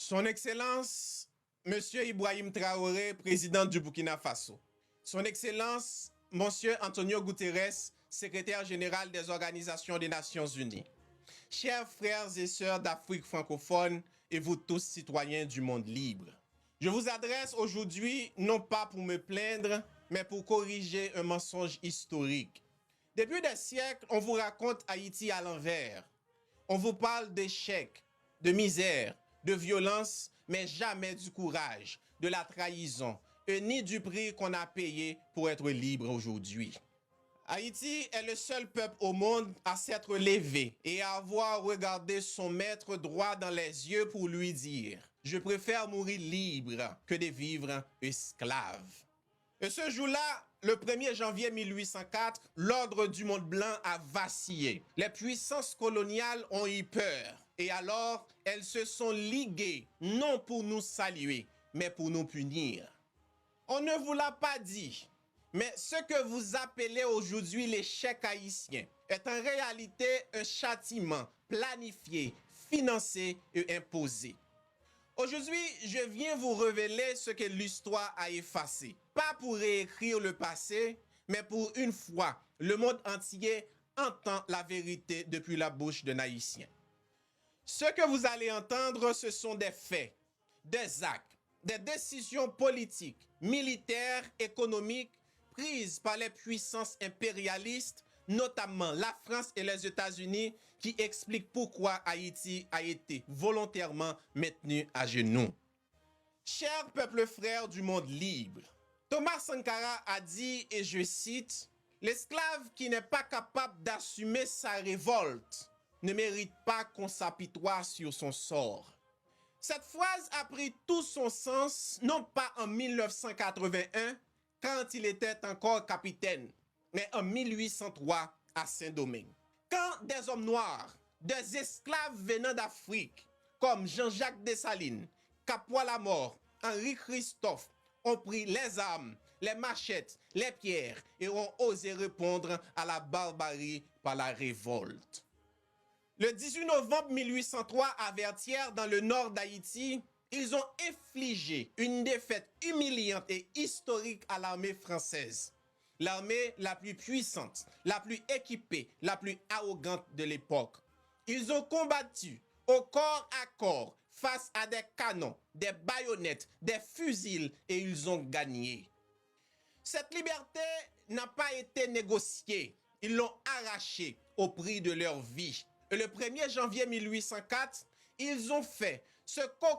Son Excellence, Monsieur Ibrahim Traoré, président du Burkina Faso. Son Excellence, Monsieur Antonio Guterres, secrétaire général des Organisations des Nations Unies. Chers frères et sœurs d'Afrique francophone et vous tous citoyens du monde libre. Je vous adresse aujourd'hui non pas pour me plaindre, mais pour corriger un mensonge historique. Depuis des siècles, on vous raconte Haïti à l'envers. On vous parle d'échecs, de misère, de violence, mais jamais du courage, de la trahison, et ni du prix qu'on a payé pour être libre aujourd'hui. Haïti est le seul peuple au monde à s'être levé et à avoir regardé son maître droit dans les yeux pour lui dire « Je préfère mourir libre que de vivre esclave ». Et ce jour-là, le 1er janvier 1804, l'ordre du monde blanc a vacillé. Les puissances coloniales ont eu peur. Et alors, elles se sont liguées, non pour nous saluer, mais pour nous punir. On ne vous l'a pas dit, mais ce que vous appelez aujourd'hui l'échec haïtien est en réalité un châtiment planifié, financé et imposé. Aujourd'hui, je viens vous révéler ce que l'histoire a effacé. Pas pour réécrire le passé, mais pour une fois, le monde entier entend la vérité depuis la bouche d'un Haïtien. Ce que vous allez entendre, ce sont des faits, des actes, des décisions politiques, militaires, économiques prises par les puissances impérialistes, notamment la France et les États-Unis, qui expliquent pourquoi Haïti a été volontairement maintenu à genoux. Chers peuples frères du monde libre, Thomas Sankara a dit, et je cite, « L'esclave qui n'est pas capable d'assumer sa révolte ne mérite pas qu'on s'apitoie sur son sort. » Cette phrase a pris tout son sens, non pas en 1981, quand il était encore capitaine, mais en 1803 à Saint-Domingue. Quand des hommes noirs, des esclaves venant d'Afrique, comme Jean-Jacques Dessalines, Capois-Lamort, Henri Christophe, ont pris les armes, les machettes, les pierres et ont osé répondre à la barbarie par la révolte. Le 18 novembre 1803, à Vertières, dans le nord d'Haïti, ils ont infligé une défaite humiliante et historique à l'armée française. L'armée la plus puissante, la plus équipée, la plus arrogante de l'époque. Ils ont combattu au corps à corps face à des canons, des baïonnettes, des fusils et ils ont gagné. Cette liberté n'a pas été négociée. Ils l'ont arrachée au prix de leur vie. Et le 1er janvier 1804, ils ont fait ce qu'aucun